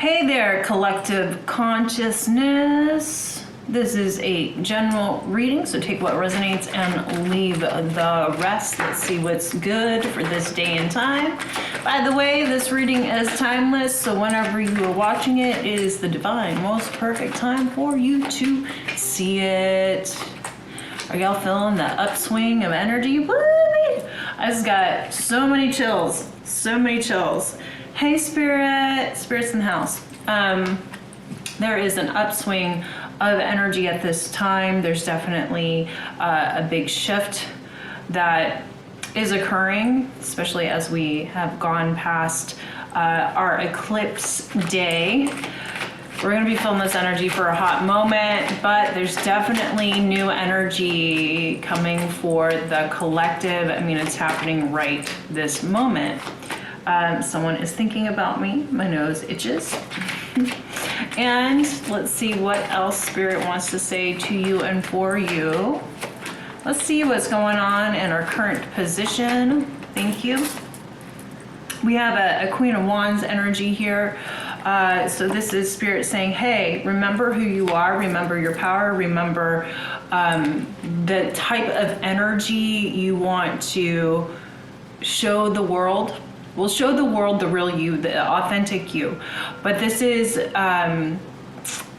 Hey there, collective consciousness. This is a general reading, so take what resonates and leave the rest. Let's see what's good for this day and time. By the way, this reading is timeless, so whenever you are watching it, it is the divine, most perfect time for you to see it. Are y'all feeling the upswing of energy? Woo! I just got so many chills, so many chills. Hey Spirit, Spirit's in the house. There is an upswing of energy at this time. There's definitely a big shift that is occurring, especially as we have gone past our eclipse day. We're going to be feeling this energy for a hot moment, but there's definitely new energy coming for the collective. I mean, it's happening right this moment. Someone is thinking about me. My nose itches. And let's see what else Spirit wants to say to you and for you. Let's see what's going on in our current position. Thank you. We have a Queen of Wands energy here. So this is Spirit saying, hey, remember who you are, remember your power, remember the type of energy you want to show the world. We'll show the world the real you, the authentic you. But this is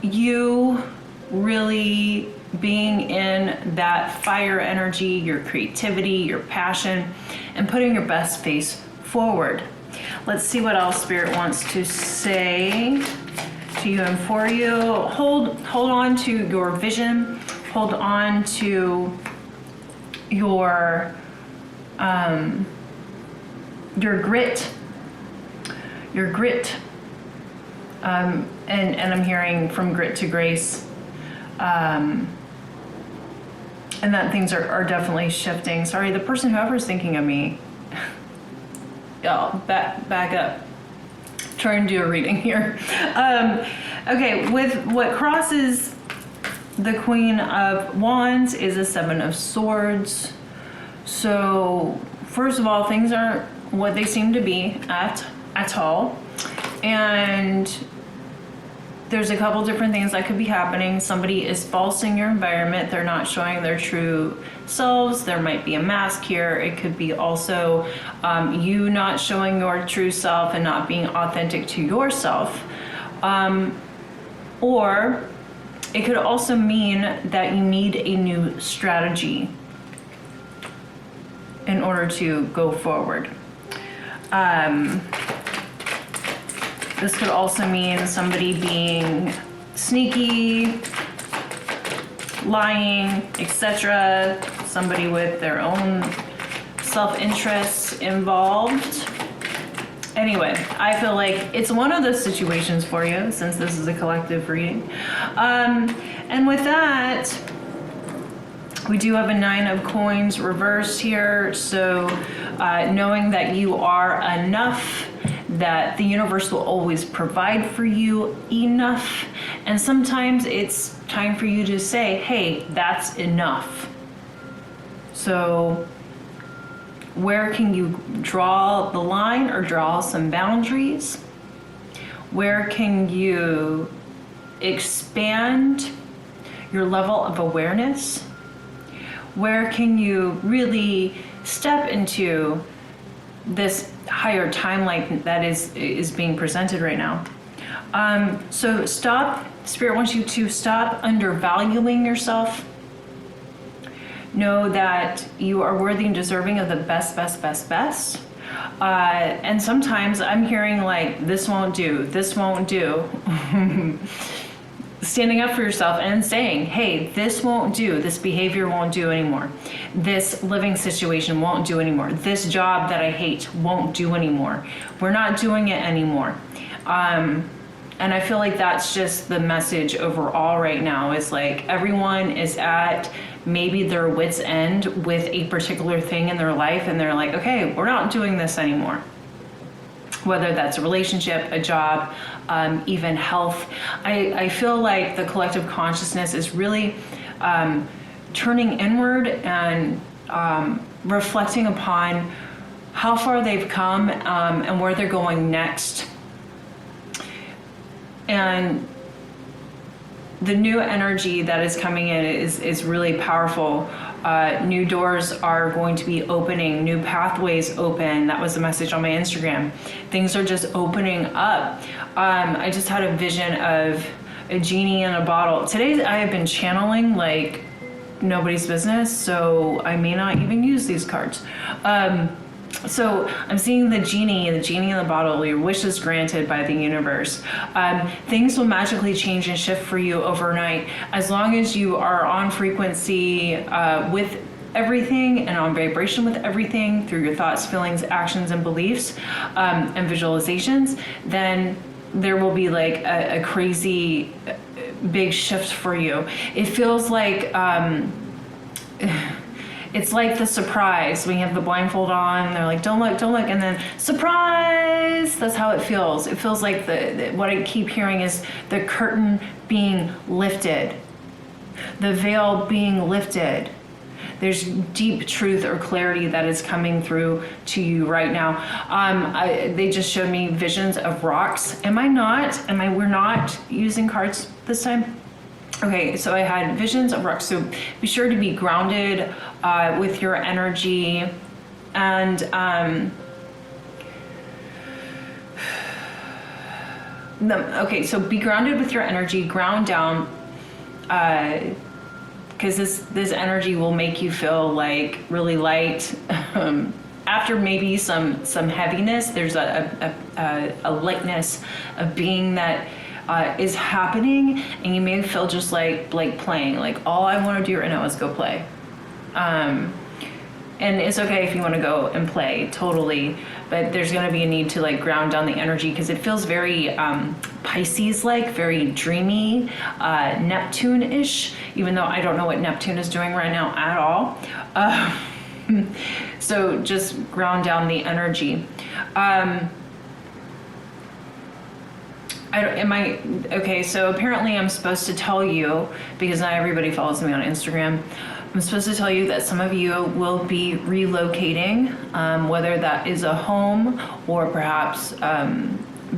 you really being in that fire energy, your creativity, your passion, and putting your best face forward. Let's see what else Spirit wants to say to you and for you. Hold on to your vision. Hold on to your grit. And I'm hearing from grit to grace. And that things are definitely shifting. Sorry, the person, whoever's thinking of me, y'all, back up. Trying to do a reading here. Okay, with what crosses the Queen of Wands is a Seven of Swords. So, first of all, things aren't what they seem to be at all. And there's a couple different things that could be happening. Somebody is falsing your environment. They're not showing their true selves. There might be a mask here. It could be also you not showing your true self and not being authentic to yourself. Or it could also mean that you need a new strategy in order to go forward. This could also mean somebody being sneaky, lying, etc. Somebody with their own self-interests involved. Anyway, I feel like it's one of those situations for you, since this is a collective reading. And with that, we do have a Nine of Coins reversed here. So knowing that you are enough, that the universe will always provide for you enough. And sometimes it's time for you to say, hey, that's enough. So where can you draw the line or draw some boundaries? Where can you expand your level of awareness? Where can you really step into this higher timeline that is being presented right now? So Spirit wants you to stop undervaluing yourself. Know that you are worthy and deserving of the best. And sometimes I'm hearing like, this won't do. Standing up for yourself and saying, hey, this won't do. This behavior won't do anymore. This living situation won't do anymore. This job that I hate won't do anymore. We're not doing it anymore. And I feel like that's just the message overall right now, is like everyone is at maybe their wit's end with a particular thing in their life, and they're like, okay, we're not doing this anymore. Whether that's a relationship, a job, even health. I feel like the collective consciousness is really turning inward and reflecting upon how far they've come and where they're going next. And the new energy that is coming in is really powerful. New doors are going to be opening, new pathways open. That was the message on my Instagram. Things are just opening up. I just had a vision of a genie in a bottle. Today I have been channeling like nobody's business, so I may not even use these cards. So I'm seeing the genie in the bottle. Your wish is granted by the universe. Things will magically change and shift for you overnight as long as you are on frequency with everything and on vibration with everything through your thoughts, feelings, actions, and beliefs and visualizations. Then there will be like a crazy big shift for you. It feels like it's like the surprise when you have the blindfold on. They're like, don't look, and then surprise. That's how it feels. It feels like what I keep hearing is the curtain being lifted, the veil being lifted. There's deep truth or clarity that is coming through to you right now. They just showed me visions of rocks. We're not using cards this time? Okay, so I had visions of rocks. So be sure to be grounded with your energy. And so be grounded with your energy, ground down, because this energy will make you feel like really light. After maybe some heaviness, there's a lightness of being that is happening, and you may feel just like playing. Like all I want to do right now is go play. And it's okay if you want to go and play, totally. But there's going to be a need to like ground down the energy because it feels very Pisces-like, very dreamy, Neptune-ish, even though I don't know what Neptune is doing right now at all. So just ground down the energy. Okay, so apparently I'm supposed to tell you, because not everybody follows me on Instagram, I'm supposed to tell you that some of you will be relocating, whether that is a home or perhaps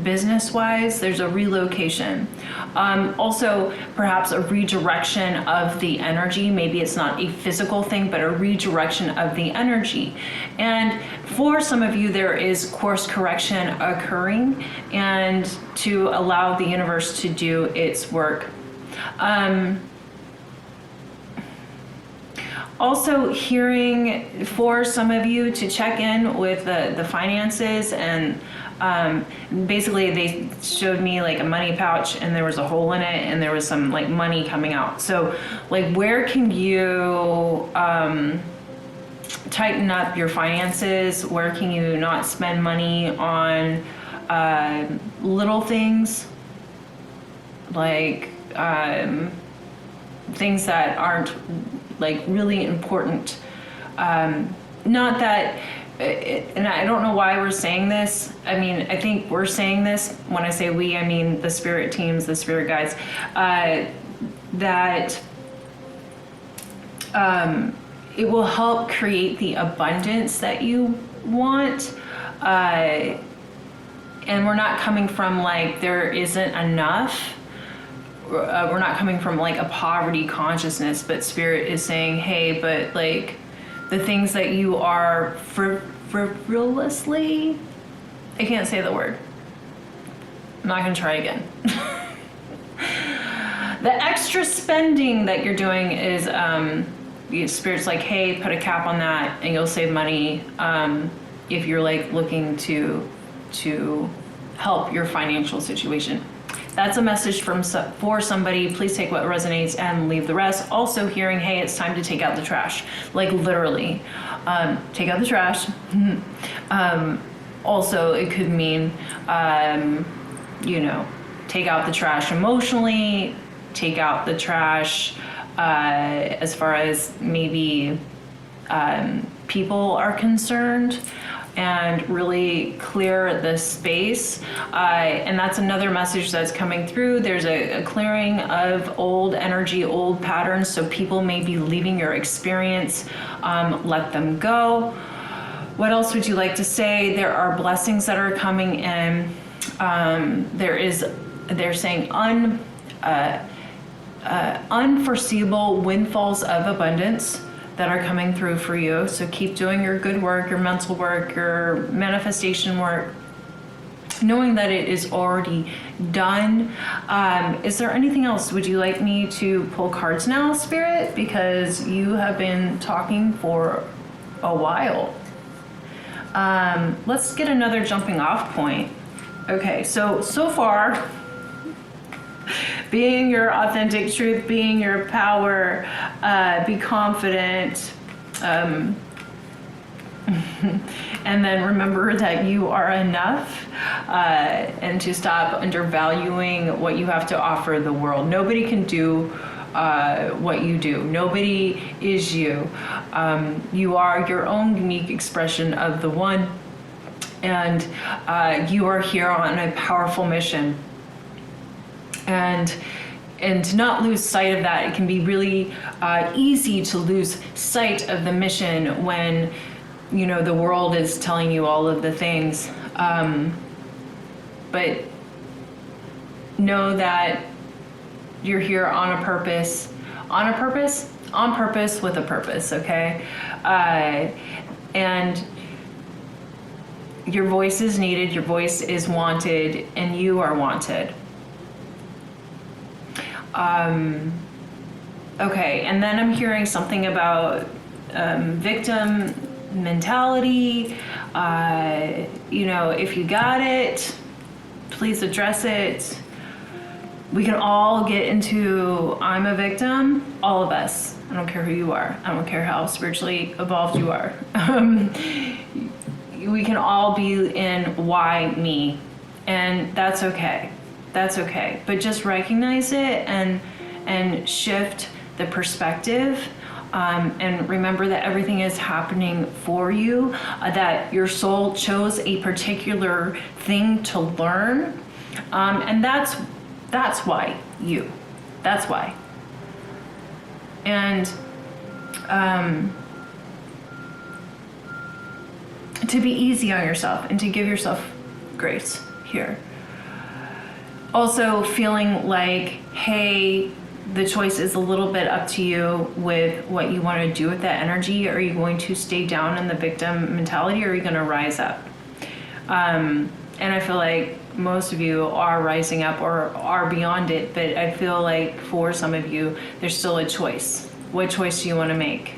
business-wise, there's a relocation. Also, perhaps a redirection of the energy. Maybe it's not a physical thing, but a redirection of the energy. And for some of you, there is course correction occurring and to allow the universe to do its work. Also hearing for some of you to check in with the finances, and basically they showed me like a money pouch and there was a hole in it and there was some like money coming out. So like where can you tighten up your finances? Where can you not spend money on little things like things that aren't like really important? Not that, and I don't know why we're saying this. I mean, I think we're saying this. When I say we, I mean the spirit teams, the spirit guides, that it will help create the abundance that you want. And we're not coming from like there isn't enough. We're not coming from like a poverty consciousness, but spirit is saying, hey, but like the things that you are frivolously, I can't say the word. I'm not gonna try again. The extra spending that you're doing is, spirit's like, hey, put a cap on that and you'll save money if you're like looking to help your financial situation. That's a message for somebody. Please take what resonates and leave the rest. Also hearing, hey, it's time to take out the trash. Like literally, take out the trash. Also, it could mean, take out the trash emotionally, take out the trash as far as maybe people are concerned, and really clear the space. And that's another message that's coming through. There's a clearing of old energy, old patterns, so people may be leaving your experience. Let them go. What else would you like to say? There are blessings that are coming in. There is they're saying unforeseeable windfalls of abundance that are coming through for you. So keep doing your good work, your mental work, your manifestation work, knowing that it is already done. Is there anything else? Would you like me to pull cards now, Spirit? Because you have been talking for a while. Let's get another jumping off point. Okay, so far, being your authentic truth, being your power, be confident, and then remember that you are enough, and to stop undervaluing what you have to offer the world. Nobody can do what you do. Nobody is you. You are your own unique expression of the one, and you are here on a powerful mission. And to not lose sight of that. It can be really easy to lose sight of the mission when, you know, the world is telling you all of the things. But know that you're here on purpose with a purpose, okay? And your voice is needed, your voice is wanted, and you are wanted. Okay, and then I'm hearing something about victim mentality. You know, if you got it, please address it. We can all get into I'm a victim, all of us. I don't care who you are. I don't care how spiritually evolved you are. We can all be in why me, and that's okay. That's okay. But just recognize it and shift the perspective. And remember that everything is happening for you, that your soul chose a particular thing to learn. And that's why you. That's why. And to be easy on yourself and to give yourself grace here. Also feeling like, hey, the choice is a little bit up to you with what you want to do with that energy. Are you going to stay down in the victim mentality, or are you going to rise up? And I feel like most of you are rising up or are beyond it, but I feel like for some of you, there's still a choice. What choice do you want to make?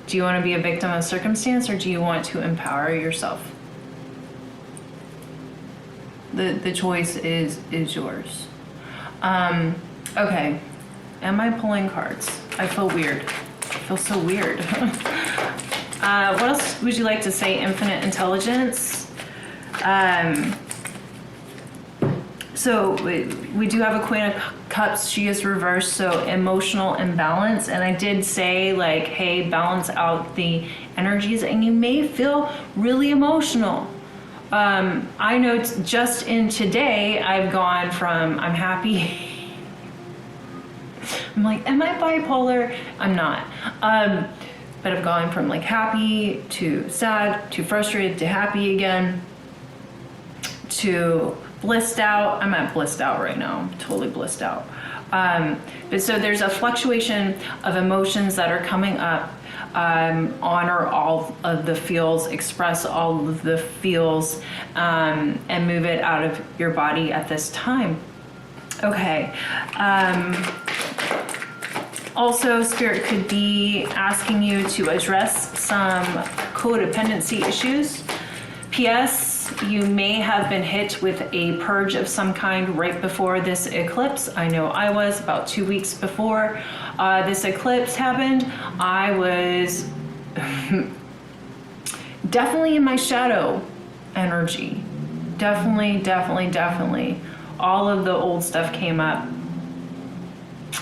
Do you want to be a victim of circumstance, or do you want to empower yourself? The choice is yours. Okay. Am I pulling cards? I feel weird. I feel so weird. What else would you like to say? Infinite intelligence. So we do have a Queen of Cups. She is reversed, so emotional imbalance. And I did say, like, hey, balance out the energies, and you may feel really emotional. I know just in today, I've gone from I'm happy. I'm like, am I bipolar? I'm not. But I've gone from like happy to sad to frustrated to happy again to blissed out. I'm at blissed out right now. I'm totally blissed out. But so there's a fluctuation of emotions that are coming up. Honor all of the feels, express all of the feels, and move it out of your body at this time. Okay. Also, Spirit could be asking you to address some codependency issues. P.S. You may have been hit with a purge of some kind right before this eclipse. I know I was about 2 weeks before this eclipse happened. I was definitely in my shadow energy. Definitely. All of the old stuff came up.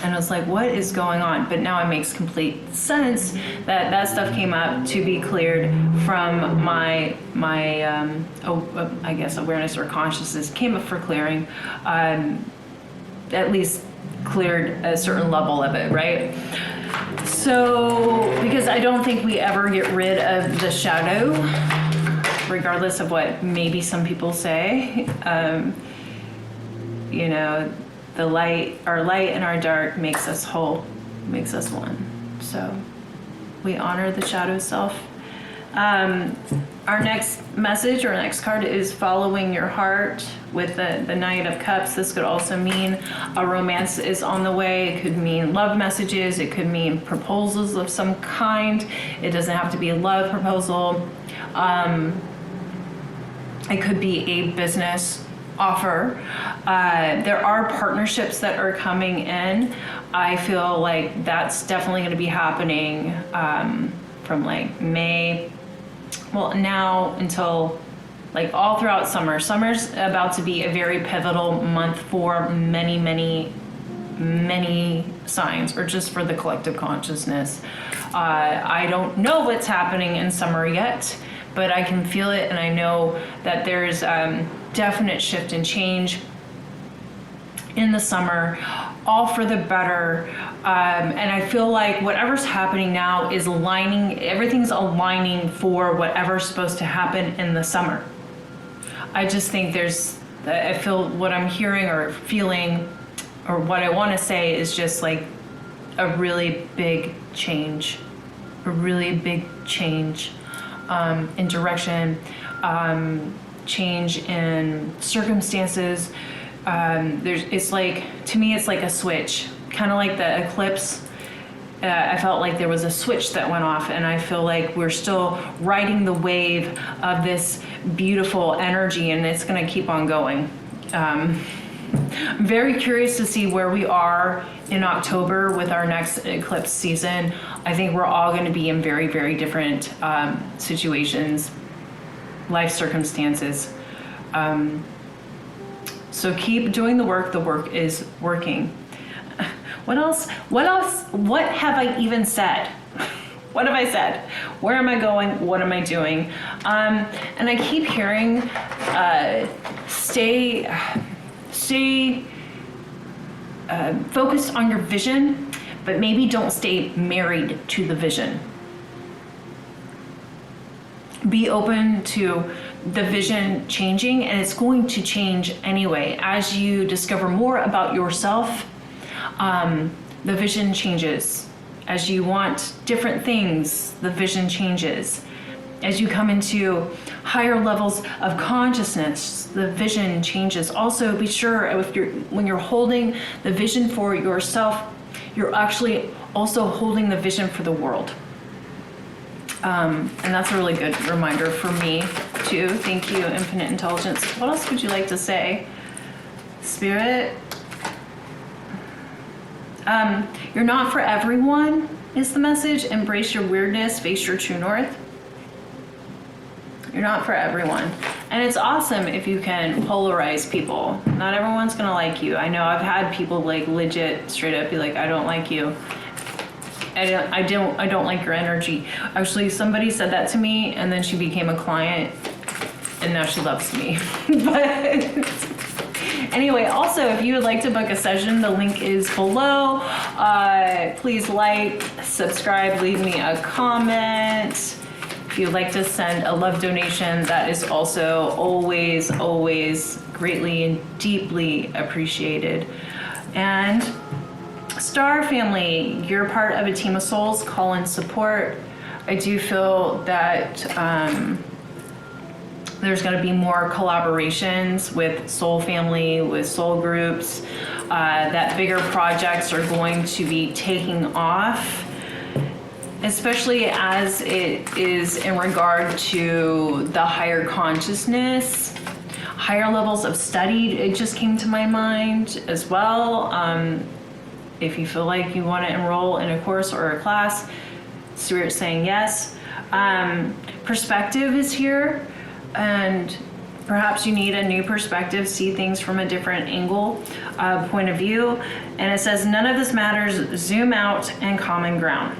And I was like, what is going on? But now it makes complete sense that stuff came up to be cleared from my I guess awareness or consciousness came up for clearing, at least cleared a certain level of it, right? So, because I don't think we ever get rid of the shadow, regardless of what maybe some people say. you know, the light, our light and our dark makes us whole, makes us one. So we honor the shadow self. Our next message or next card is following your heart with the Knight of Cups. This could also mean a romance is on the way. It could mean love messages. It could mean proposals of some kind. It doesn't have to be a love proposal. It could be a business offer. There are partnerships that are coming in. I feel like that's definitely going to be happening from like May, well, now until like all throughout summer. Summer's about to be a very pivotal month for many, many, many signs, or just for the collective consciousness. I don't know what's happening in summer yet, but I can feel it, and I know that there's definite shift and change in the summer, all for the better. And I feel like whatever's happening now is everything's aligning for whatever's supposed to happen in the summer. I just think I feel what I'm hearing or feeling, or what I want to say is just like a really big change, in direction, change in circumstances. It's like, to me, it's like a switch, kind of like the eclipse. I felt like there was a switch that went off, and I feel like we're still riding the wave of this beautiful energy, and it's going to keep on going. I'm very curious to see where we are in October with our next eclipse season. I think we're all going to be in very, very different situations, life circumstances. So keep doing the work. The work is working. What else? What have I even said? What have I said? Where am I going? What am I doing? And I keep hearing, stay focused on your vision, but maybe don't stay married to the vision. Be open to the vision changing, and it's going to change anyway. As you discover more about yourself, the vision changes. As you want different things, the vision changes. As you come into higher levels of consciousness, the vision changes. Also, be sure when you're holding the vision for yourself, you're actually also holding the vision for the world. And that's a really good reminder for me too. Thank you, Infinite Intelligence. What else would you like to say, Spirit? You're not for everyone is the message. Embrace your weirdness, face your true north. You're not for everyone. And it's awesome if you can polarize people. Not everyone's gonna like you. I know I've had people like legit straight up be like, I don't like you. I don't like your energy. Actually, somebody said that to me, and then she became a client, and now she loves me. But anyway, also, if you would like to book a session, the link is below. Please like, subscribe, leave me a comment. If you'd like to send a love donation, that is also always, always greatly and deeply appreciated. And Star family, you're part of a team of souls. Call in support. I do feel that there's going to be more collaborations with soul family, with soul groups, that bigger projects are going to be taking off, especially as it is in regard to the higher consciousness, higher levels of study. It just came to my mind as well. If you feel like you want to enroll in a course or a class, Spirit's saying yes. Perspective is here, and perhaps you need a new perspective, see things from a different angle, point of view. And it says, none of this matters, zoom out and common ground.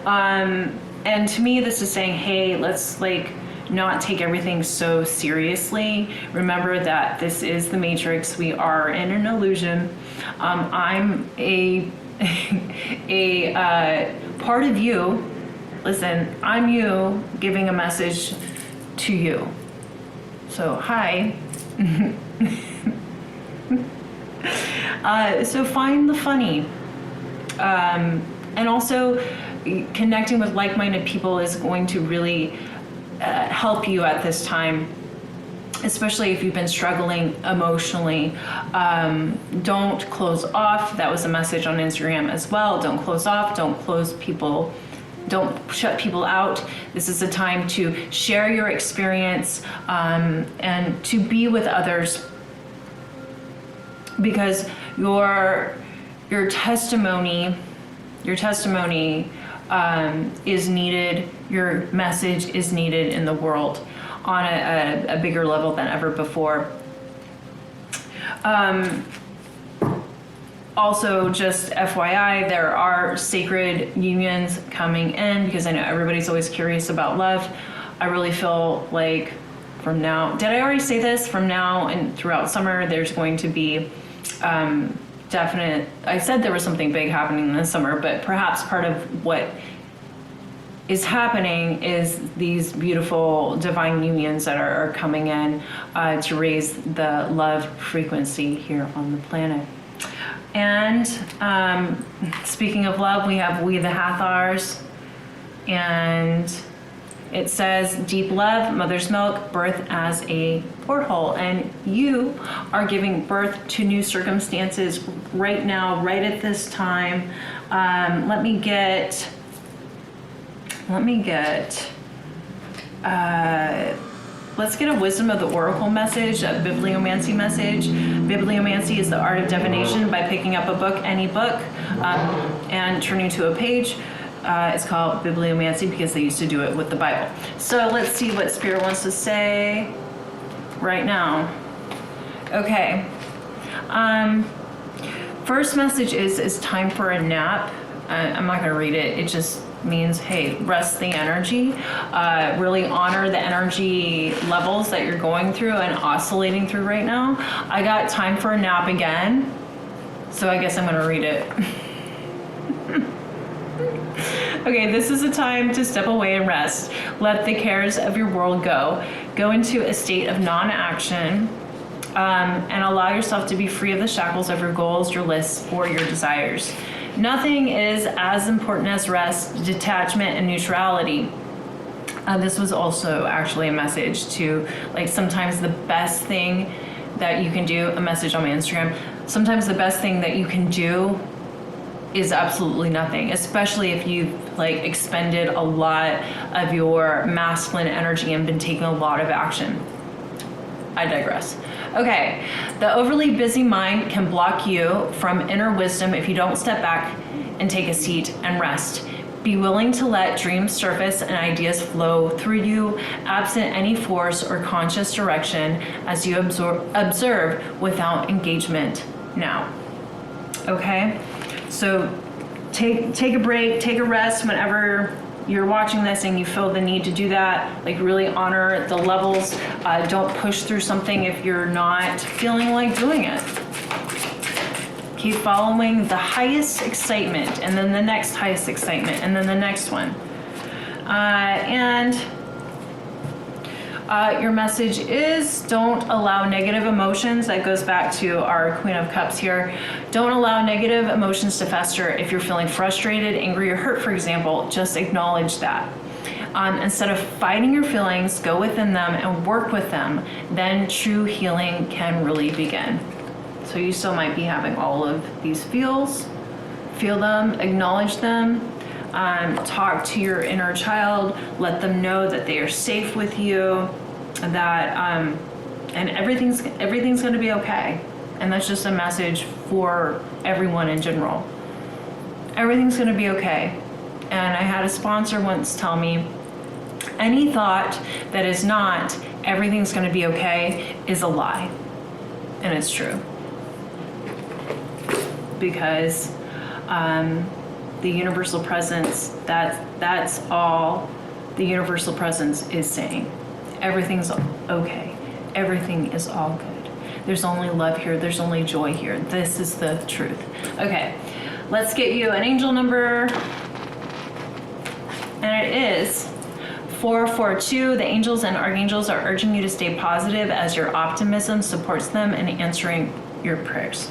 And to me, this is saying, hey, let's not take everything so seriously. Remember that this is the Matrix. We are in an illusion. I'm a part of you. Listen, I'm you giving a message to you. So, hi. So find the funny. And also connecting with like-minded people is going to really help you at this time, especially if you've been struggling emotionally. Don't close off. That was a message on Instagram as well. Don't close off. Don't shut people out. This is a time to share your experience and to be with others, because your testimony is needed. Your message is needed in the world on a bigger level than ever before. Also, just FYI, there are sacred unions coming in, because I know everybody's always curious about love. I really feel like from now, did I already say this? From now and throughout summer, there's going to be definite, I said there was something big happening this summer, but perhaps part of what is happening is these beautiful divine unions that are coming in to raise the love frequency here on the planet. And speaking of love, we have We the Hathors, and it says deep love, mother's milk, birth as a porthole. And you are giving birth to new circumstances right now, right at this time. Let's get a Wisdom of the Oracle message, a bibliomancy message. Bibliomancy is the art of divination by picking up a book, any book, and turning to a page. It's called bibliomancy because they used to do it with the Bible. So let's see what Spirit wants to say right now. Okay. First message is time for a nap. I'm not going to read it. It just means, hey, rest the energy. Really honor the energy levels that you're going through and oscillating through right now. I got time for a nap again, so I guess I'm going to read it. Okay, this is a time to step away and rest. Let the cares of your world go. Go into a state of non-action and allow yourself to be free of the shackles of your goals, your lists, or your desires. Nothing is as important as rest, detachment, and neutrality. This was also actually a message to, like, sometimes the best thing that you can do, a message on my Instagram, sometimes the best thing that you can do is absolutely nothing, especially if you've like expended a lot of your masculine energy and been taking a lot of action. I digress. Okay, the overly busy mind can block you from inner wisdom if you don't step back and take a seat and rest. Be willing to let dreams surface and ideas flow through you, absent any force or conscious direction, as you observe without engagement now. Okay? So take a break, take a rest whenever you're watching this and you feel the need to do that. Like, really honor the levels. Don't push through something if you're not feeling like doing it. Keep following the highest excitement, and then the next highest excitement, and then the next one. Your message is don't allow negative emotions. That goes back to our Queen of Cups here. Don't allow negative emotions to fester. If you're feeling frustrated, angry, or hurt, for example, just acknowledge that. Instead of fighting your feelings, go within them and work with them. Then true healing can really begin. So you still might be having all of these feels. Feel them, acknowledge them. Talk to your inner child, let them know that they are safe with you, that and everything's going to be okay. And that's just a message for everyone in general. Everything's going to be okay. And I had a sponsor once tell me, any thought that is not everything's going to be okay is a lie. And it's true. Because the universal presence, that's all the universal presence is saying. Everything's okay. Everything is all good. There's only love here. There's only joy here. This is the truth. Okay, let's get you an angel number. And it is 442. The angels and archangels are urging you to stay positive as your optimism supports them in answering your prayers.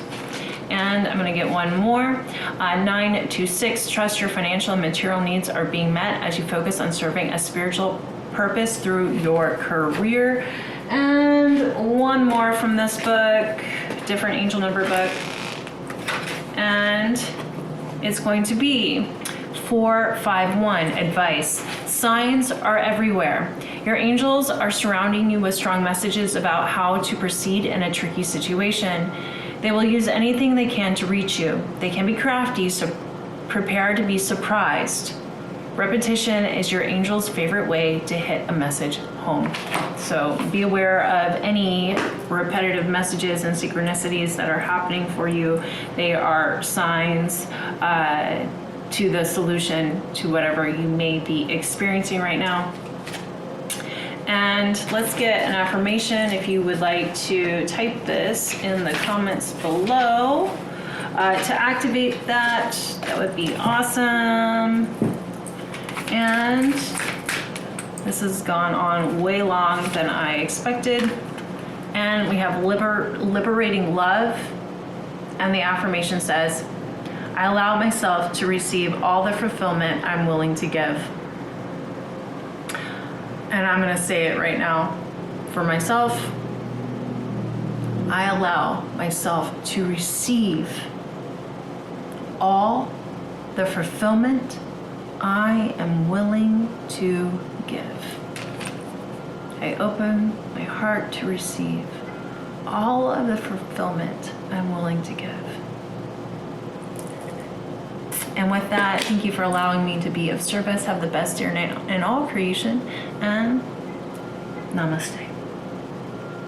And I'm going to get one more. 926, trust your financial and material needs are being met as you focus on serving a spiritual purpose through your career. And one more from this book, different angel number book. And it's going to be 451, advice. Signs are everywhere. Your angels are surrounding you with strong messages about how to proceed in a tricky situation. They will use anything they can to reach you. They can be crafty, so prepare to be surprised. Repetition is your angel's favorite way to hit a message home. So be aware of any repetitive messages and synchronicities that are happening for you. They are signs to the solution to whatever you may be experiencing right now. And let's get an affirmation. If you would like to type this in the comments below to activate that, that would be awesome. And this has gone on way long than I expected. And we have liberating love. And the affirmation says, I allow myself to receive all the fulfillment I'm willing to give. And I'm going to say it right now for myself. I allow myself to receive all the fulfillment I am willing to give. I open my heart to receive all of the fulfillment I'm willing to give. And with that, thank you for allowing me to be of service. Have the best day or night in all creation, and namaste.